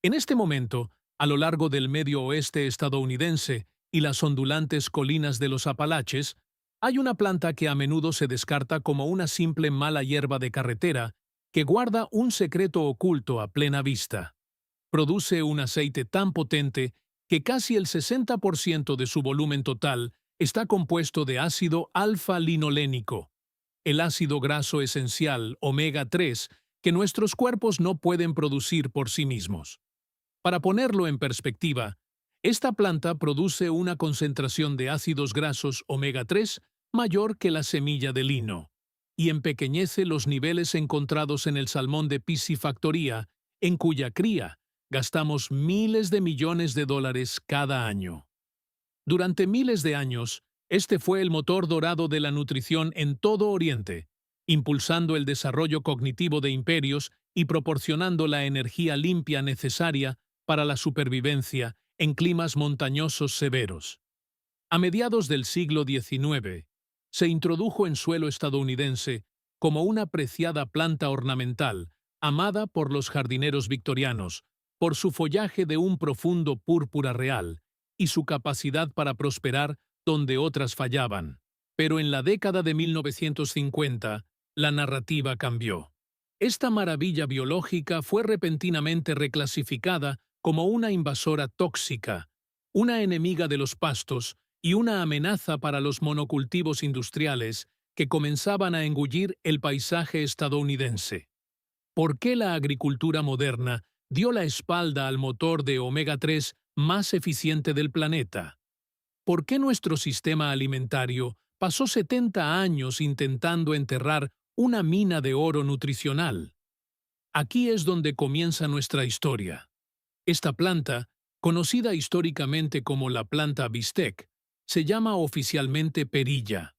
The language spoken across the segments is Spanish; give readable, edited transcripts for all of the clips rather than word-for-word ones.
En este momento, a lo largo del medio oeste estadounidense y las ondulantes colinas de los Apalaches, hay una planta que a menudo se descarta como una simple mala hierba de carretera que guarda un secreto oculto a plena vista. Produce un aceite tan potente que casi el 60% de su volumen total está compuesto de ácido alfa-linolénico, el ácido graso esencial omega 3 que nuestros cuerpos no pueden producir por sí mismos. Para ponerlo en perspectiva, esta planta produce una concentración de ácidos grasos omega 3 mayor que la semilla de lino, y empequeñece los niveles encontrados en el salmón de piscifactoría, en cuya cría gastamos miles de millones de dólares cada año. Durante miles de años, este fue el motor dorado de la nutrición en todo Oriente, impulsando el desarrollo cognitivo de imperios y proporcionando la energía limpia necesaria para la supervivencia en climas montañosos severos. A mediados del siglo XIX, se introdujo en suelo estadounidense como una preciada planta ornamental, amada por los jardineros victorianos, por su follaje de un profundo púrpura real y su capacidad para prosperar donde otras fallaban. Pero en la década de 1950, la narrativa cambió. Esta maravilla biológica fue repentinamente reclasificada como una invasora tóxica, una enemiga de los pastos y una amenaza para los monocultivos industriales que comenzaban a engullir el paisaje estadounidense. ¿Por qué la agricultura moderna dio la espalda al motor de omega 3 más eficiente del planeta? ¿Por qué nuestro sistema alimentario pasó 70 años intentando enterrar una mina de oro nutricional? Aquí es donde comienza nuestra historia. Esta planta, conocida históricamente como la planta bistec, se llama oficialmente perilla.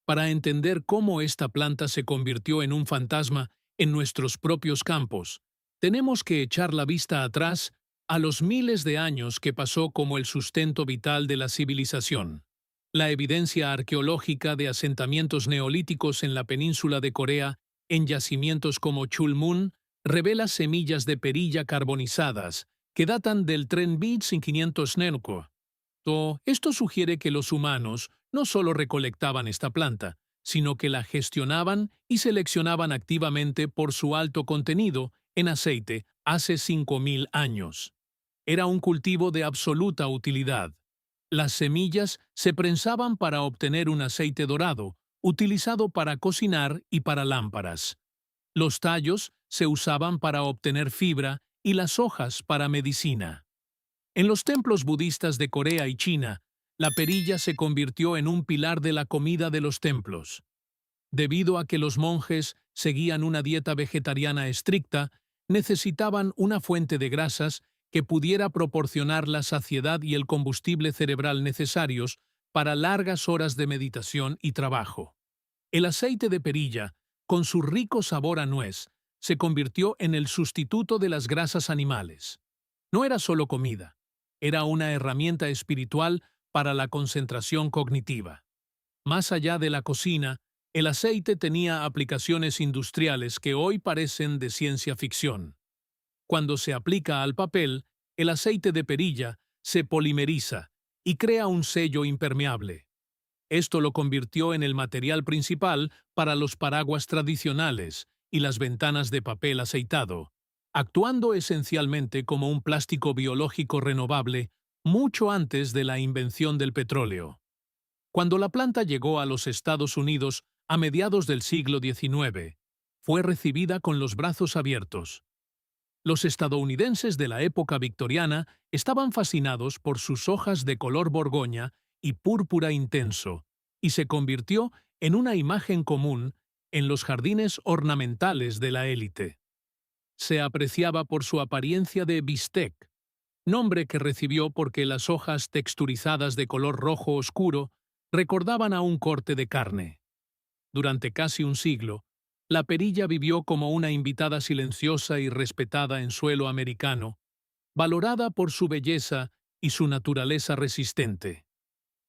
Para entender cómo esta planta se convirtió en un fantasma en nuestros propios campos, tenemos que echar la vista atrás a los miles de años que pasó como el sustento vital de la civilización. La evidencia arqueológica de asentamientos neolíticos en la península de Corea, en yacimientos como Chulmun, revela semillas de perilla carbonizadas que datan del tren Beats en 500 Nenko. Esto sugiere que los humanos no solo recolectaban esta planta, sino que la gestionaban y seleccionaban activamente por su alto contenido en aceite hace 5.000 años. Era un cultivo de absoluta utilidad. Las semillas se prensaban para obtener un aceite dorado, utilizado para cocinar y para lámparas. Los tallos se usaban para obtener fibra y las hojas para medicina. En los templos budistas de Corea y China, la perilla se convirtió en un pilar de la comida de los templos. Debido a que los monjes seguían una dieta vegetariana estricta, necesitaban una fuente de grasas que pudiera proporcionar la saciedad y el combustible cerebral necesarios para largas horas de meditación y trabajo. El aceite de perilla, con su rico sabor a nuez, se convirtió en el sustituto de las grasas animales. No era solo comida, era una herramienta espiritual para la concentración cognitiva. Más allá de la cocina, el aceite tenía aplicaciones industriales que hoy parecen de ciencia ficción. Cuando se aplica al papel, el aceite de perilla se polimeriza y crea un sello impermeable. Esto lo convirtió en el material principal para los paraguas tradicionales y las ventanas de papel aceitado, actuando esencialmente como un plástico biológico renovable mucho antes de la invención del petróleo. Cuando la planta llegó a los Estados Unidos a mediados del siglo XIX, fue recibida con los brazos abiertos. Los estadounidenses de la época victoriana estaban fascinados por sus hojas de color borgoña y púrpura intenso, y se convirtió en una imagen común en los jardines ornamentales de la élite. Se apreciaba por su apariencia de bistec, nombre que recibió porque las hojas texturizadas de color rojo oscuro recordaban a un corte de carne. Durante casi un siglo, la perilla vivió como una invitada silenciosa y respetada en suelo americano, valorada por su belleza y su naturaleza resistente.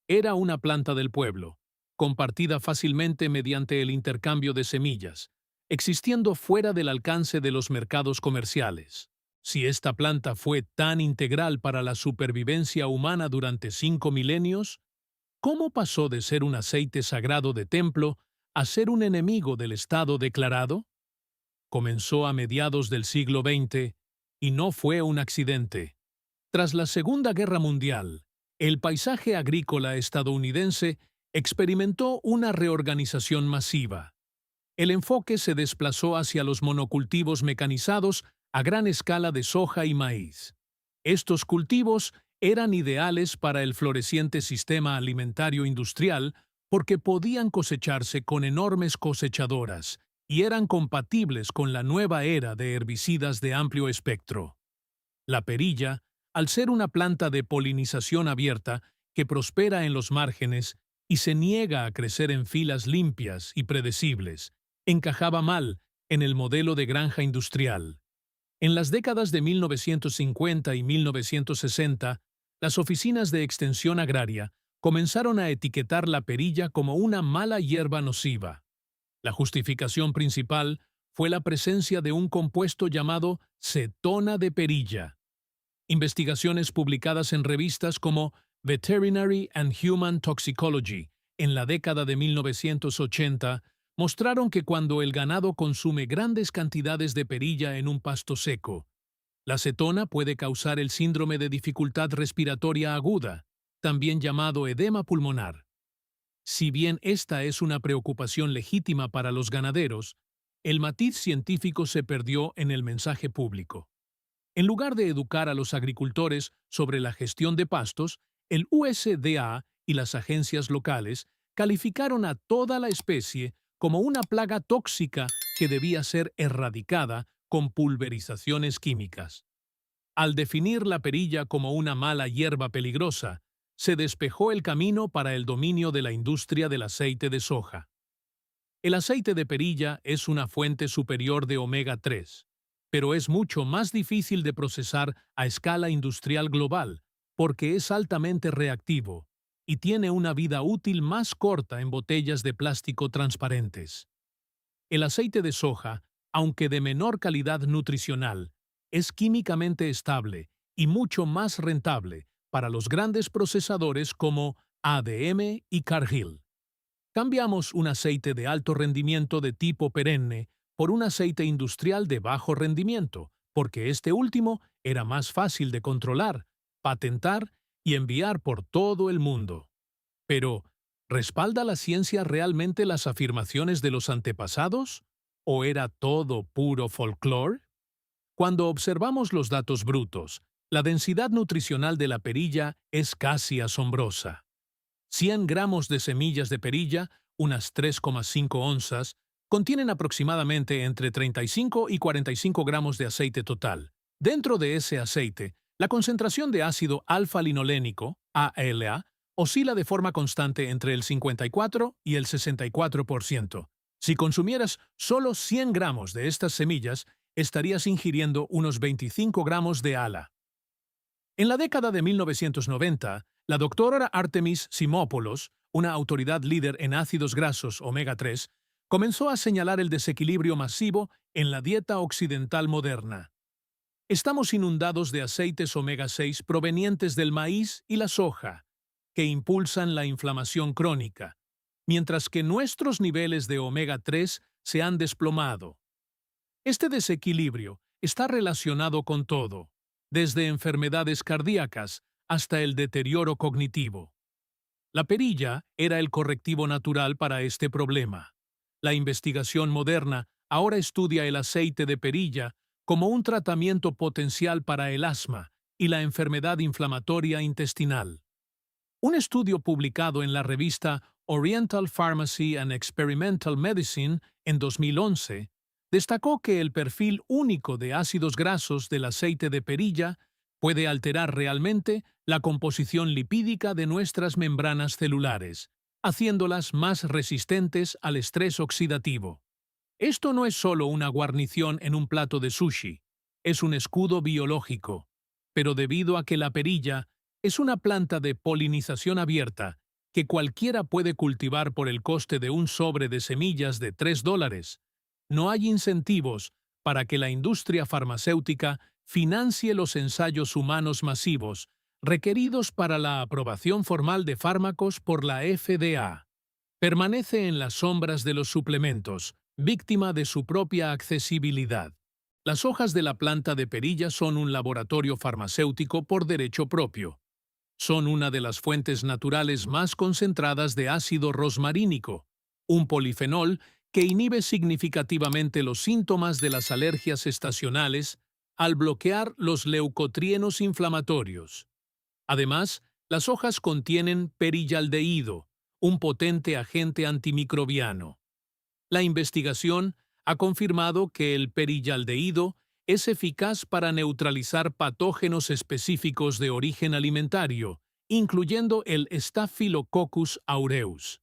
Era una planta del pueblo, compartida fácilmente mediante el intercambio de semillas, existiendo fuera del alcance de los mercados comerciales. Si esta planta fue tan integral para la supervivencia humana durante 5 milenios, ¿cómo pasó de ser un aceite sagrado de templo a ser un enemigo del Estado declarado? Comenzó a mediados del siglo XX y no fue un accidente. Tras la Segunda Guerra Mundial, el paisaje agrícola estadounidense experimentó una reorganización masiva. El enfoque se desplazó hacia los monocultivos mecanizados a gran escala de soja y maíz. Estos cultivos eran ideales para el floreciente sistema alimentario industrial porque podían cosecharse con enormes cosechadoras y eran compatibles con la nueva era de herbicidas de amplio espectro. La perilla, al ser una planta de polinización abierta que prospera en los márgenes y se niega a crecer en filas limpias y predecibles, encajaba mal en el modelo de granja industrial. En las décadas de 1950 y 1960, las oficinas de extensión agraria comenzaron a etiquetar la perilla como una mala hierba nociva. La justificación principal fue la presencia de un compuesto llamado cetona de perilla. Investigaciones publicadas en revistas como Veterinary and Human Toxicology en la década de 1980 mostraron que cuando el ganado consume grandes cantidades de perilla en un pasto seco, la cetona puede causar el síndrome de dificultad respiratoria aguda, también llamado edema pulmonar. Si bien esta es una preocupación legítima para los ganaderos, el matiz científico se perdió en el mensaje público. En lugar de educar a los agricultores sobre la gestión de pastos, el USDA y las agencias locales calificaron a toda la especie como una plaga tóxica que debía ser erradicada con pulverizaciones químicas. Al definir la perilla como una mala hierba peligrosa, se despejó el camino para el dominio de la industria del aceite de soja. El aceite de perilla es una fuente superior de omega 3, pero es mucho más difícil de procesar a escala industrial global porque es altamente reactivo y tiene una vida útil más corta en botellas de plástico transparentes. El aceite de soja, aunque de menor calidad nutricional, es químicamente estable y mucho más rentable para los grandes procesadores como ADM y Cargill. Cambiamos un aceite de alto rendimiento de tipo perenne por un aceite industrial de bajo rendimiento, porque este último era más fácil de controlar, patentar y enviar por todo el mundo. Pero, ¿respalda la ciencia realmente las afirmaciones de los antepasados? ¿O era todo puro folclore? Cuando observamos los datos brutos, la densidad nutricional de la perilla es casi asombrosa. 100 gramos de semillas de perilla, unas 3,5 onzas, contienen aproximadamente entre 35 y 45 gramos de aceite total. Dentro de ese aceite, la concentración de ácido alfa-linolénico, ALA, oscila de forma constante entre el 54 y el 64%. Si consumieras solo 100 gramos de estas semillas, estarías ingiriendo unos 25 gramos de ALA. En la década de 1990, la doctora Artemis Simopoulos, una autoridad líder en ácidos grasos omega 3, comenzó a señalar el desequilibrio masivo en la dieta occidental moderna. Estamos inundados de aceites omega 6 provenientes del maíz y la soja, que impulsan la inflamación crónica, mientras que nuestros niveles de omega 3 se han desplomado. Este desequilibrio está relacionado con todo, desde enfermedades cardíacas hasta el deterioro cognitivo. La perilla era el correctivo natural para este problema. La investigación moderna ahora estudia el aceite de perilla como un tratamiento potencial para el asma y la enfermedad inflamatoria intestinal. Un estudio publicado en la revista Oriental Pharmacy and Experimental Medicine en 2011 destacó que el perfil único de ácidos grasos del aceite de perilla puede alterar realmente la composición lipídica de nuestras membranas celulares, haciéndolas más resistentes al estrés oxidativo. Esto no es solo una guarnición en un plato de sushi, es un escudo biológico, pero debido a que la perilla es una planta de polinización abierta que cualquiera puede cultivar por el coste de un sobre de semillas de $3, no hay incentivos para que la industria farmacéutica financie los ensayos humanos masivos requeridos para la aprobación formal de fármacos por la FDA. Permanece en las sombras de los suplementos, víctima de su propia accesibilidad. Las hojas de la planta de perilla son un laboratorio farmacéutico por derecho propio. Son una de las fuentes naturales más concentradas de ácido rosmarínico, un polifenol que inhibe significativamente los síntomas de las alergias estacionales al bloquear los leucotrienos inflamatorios. Además, las hojas contienen perillaldehído, un potente agente antimicrobiano. La investigación ha confirmado que el perillaldehído es eficaz para neutralizar patógenos específicos de origen alimentario, incluyendo el Staphylococcus aureus.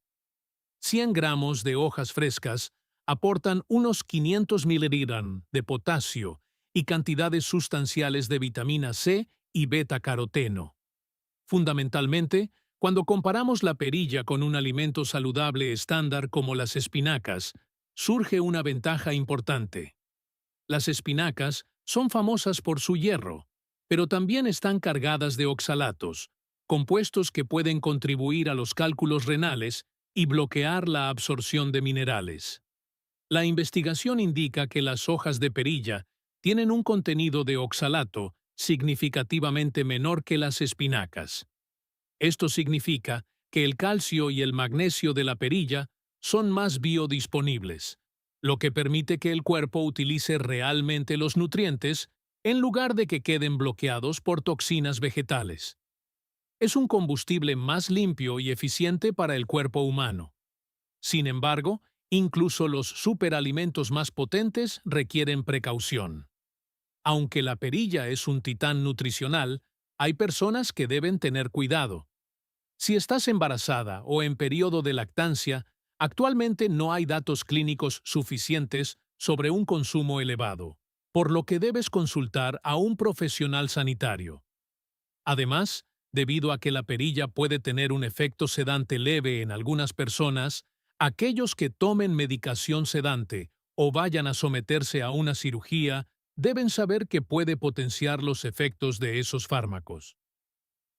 100 gramos de hojas frescas aportan unos 500 miligramos de potasio y cantidades sustanciales de vitamina C y beta-caroteno. Fundamentalmente, cuando comparamos la perilla con un alimento saludable estándar como las espinacas, surge una ventaja importante. Las espinacas son famosas por su hierro, pero también están cargadas de oxalatos, compuestos que pueden contribuir a los cálculos renales y bloquear la absorción de minerales. La investigación indica que las hojas de perilla tienen un contenido de oxalato significativamente menor que las espinacas. Esto significa que el calcio y el magnesio de la perilla son más biodisponibles, lo que permite que el cuerpo utilice realmente los nutrientes en lugar de que queden bloqueados por toxinas vegetales. Es un combustible más limpio y eficiente para el cuerpo humano. Sin embargo, incluso los superalimentos más potentes requieren precaución. Aunque la perilla es un titán nutricional, hay personas que deben tener cuidado. Si estás embarazada o en periodo de lactancia, actualmente no hay datos clínicos suficientes sobre un consumo elevado, por lo que debes consultar a un profesional sanitario. Además, debido a que la perilla puede tener un efecto sedante leve en algunas personas, aquellos que tomen medicación sedante o vayan a someterse a una cirugía deben saber que puede potenciar los efectos de esos fármacos.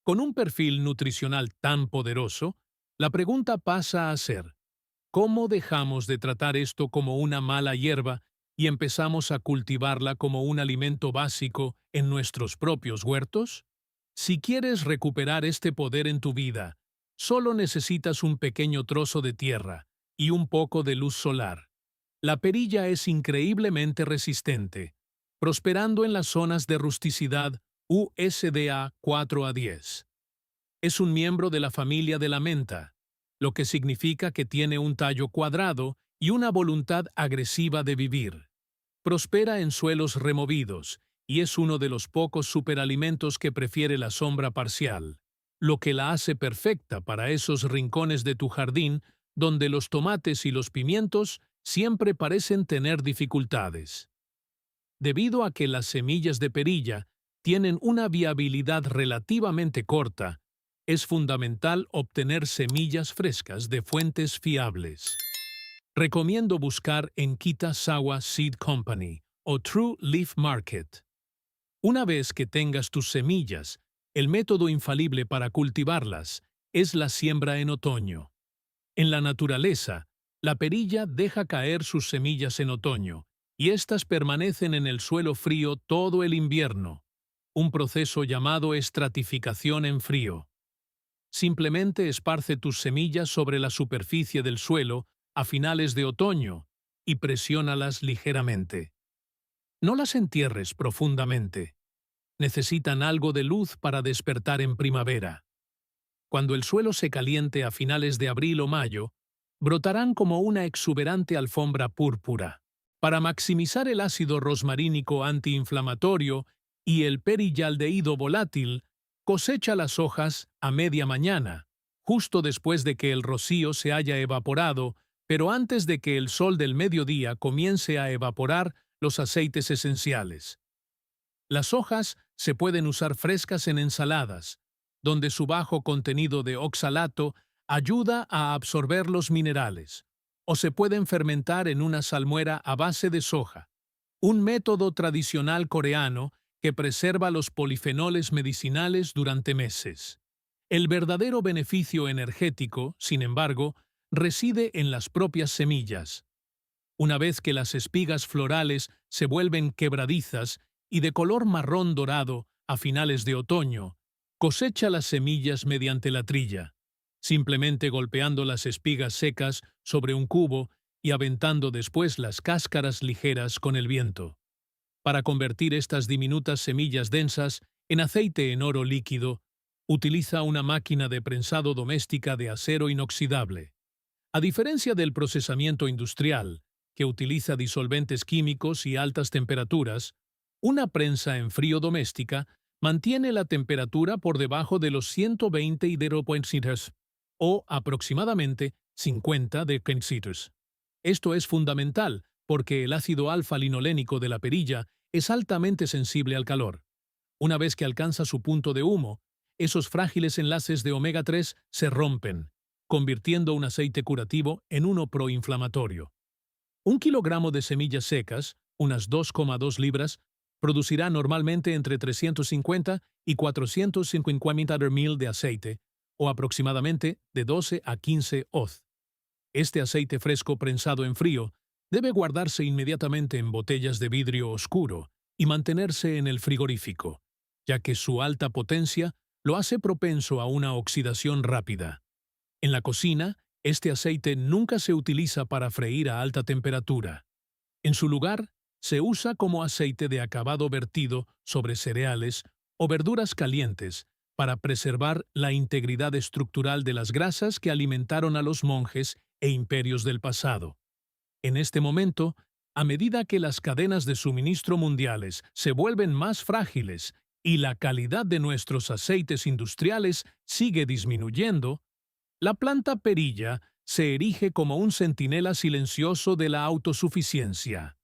Con un perfil nutricional tan poderoso, la pregunta pasa a ser: ¿cómo dejamos de tratar esto como una mala hierba y empezamos a cultivarla como un alimento básico en nuestros propios huertos? Si quieres recuperar este poder en tu vida, solo necesitas un pequeño trozo de tierra y un poco de luz solar. La perilla es increíblemente resistente, prosperando en las zonas de rusticidad USDA 4 a 10. Es un miembro de la familia de la menta, lo que significa que tiene un tallo cuadrado y una voluntad agresiva de vivir. Prospera en suelos removidos y es uno de los pocos superalimentos que prefiere la sombra parcial, lo que la hace perfecta para esos rincones de tu jardín donde los tomates y los pimientos siempre parecen tener dificultades. Debido a que las semillas de perilla tienen una viabilidad relativamente corta, es fundamental obtener semillas frescas de fuentes fiables. Recomiendo buscar en Kitazawa Seed Company o True Leaf Market. Una vez que tengas tus semillas, el método infalible para cultivarlas es la siembra en otoño. En la naturaleza, la perilla deja caer sus semillas en otoño y éstas permanecen en el suelo frío todo el invierno, un proceso llamado estratificación en frío. Simplemente esparce tus semillas sobre la superficie del suelo a finales de otoño y presiónalas ligeramente. No las entierres profundamente. Necesitan algo de luz para despertar en primavera. Cuando el suelo se caliente a finales de abril o mayo, brotarán como una exuberante alfombra púrpura. Para maximizar el ácido rosmarínico antiinflamatorio y el perillaldehído volátil, cosecha las hojas a media mañana, justo después de que el rocío se haya evaporado, pero antes de que el sol del mediodía comience a evaporar los aceites esenciales. Las hojas se pueden usar frescas en ensaladas, donde su bajo contenido de oxalato ayuda a absorber los minerales, o se pueden fermentar en una salmuera a base de soja, un método tradicional coreano que preserva los polifenoles medicinales durante meses. El verdadero beneficio energético, sin embargo, reside en las propias semillas. Una vez que las espigas florales se vuelven quebradizas y de color marrón dorado a finales de otoño, cosecha las semillas mediante la trilla, simplemente golpeando las espigas secas sobre un cubo y aventando después las cáscaras ligeras con el viento. Para convertir estas diminutas semillas densas en aceite en oro líquido, utiliza una máquina de prensado doméstica de acero inoxidable. A diferencia del procesamiento industrial, que utiliza disolventes químicos y altas temperaturas, una prensa en frío doméstica mantiene la temperatura por debajo de los 120 y 0.6 o aproximadamente 50 de Celsius. Esto es fundamental porque el ácido alfa-linolénico de la perilla es altamente sensible al calor. Una vez que alcanza su punto de humo, esos frágiles enlaces de omega 3 se rompen, convirtiendo un aceite curativo en uno proinflamatorio. 1 kilogramo de semillas secas, unas 2,2 libras, producirá normalmente entre 350 y 450 ml de aceite, o aproximadamente de 12 a 15 oz. Este aceite fresco prensado en frío debe guardarse inmediatamente en botellas de vidrio oscuro y mantenerse en el frigorífico, ya que su alta potencia lo hace propenso a una oxidación rápida. En la cocina, este aceite nunca se utiliza para freír a alta temperatura. En su lugar, se usa como aceite de acabado vertido sobre cereales o verduras calientes para preservar la integridad estructural de las grasas que alimentaron a los monjes e imperios del pasado. En este momento, a medida que las cadenas de suministro mundiales se vuelven más frágiles y la calidad de nuestros aceites industriales sigue disminuyendo, la planta perilla se erige como un centinela silencioso de la autosuficiencia.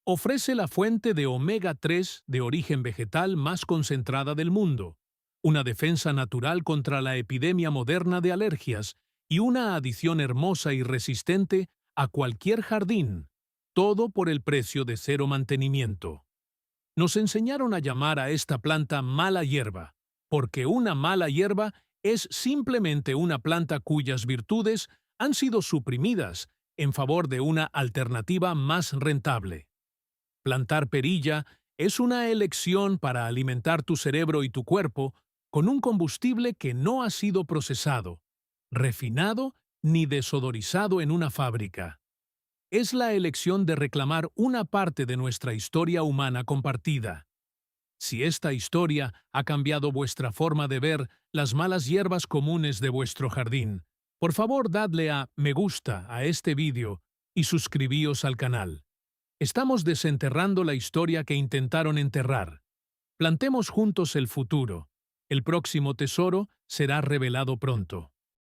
Ofrece la fuente de omega 3 de origen vegetal más concentrada del mundo, una defensa natural contra la epidemia moderna de alergias y una adición hermosa y resistente a cualquier jardín, todo por el precio de cero mantenimiento. Nos enseñaron a llamar a esta planta mala hierba, porque una mala hierba es simplemente una planta cuyas virtudes han sido suprimidas en favor de una alternativa más rentable. Plantar perilla es una elección para alimentar tu cerebro y tu cuerpo con un combustible que no ha sido procesado, refinado ni desodorizado en una fábrica. Es la elección de reclamar una parte de nuestra historia humana compartida. Si esta historia ha cambiado vuestra forma de ver las malas hierbas comunes de vuestro jardín, por favor dadle a me gusta a este vídeo y suscribíos al canal. Estamos desenterrando la historia que intentaron enterrar. Plantemos juntos el futuro. El próximo tesoro será revelado pronto.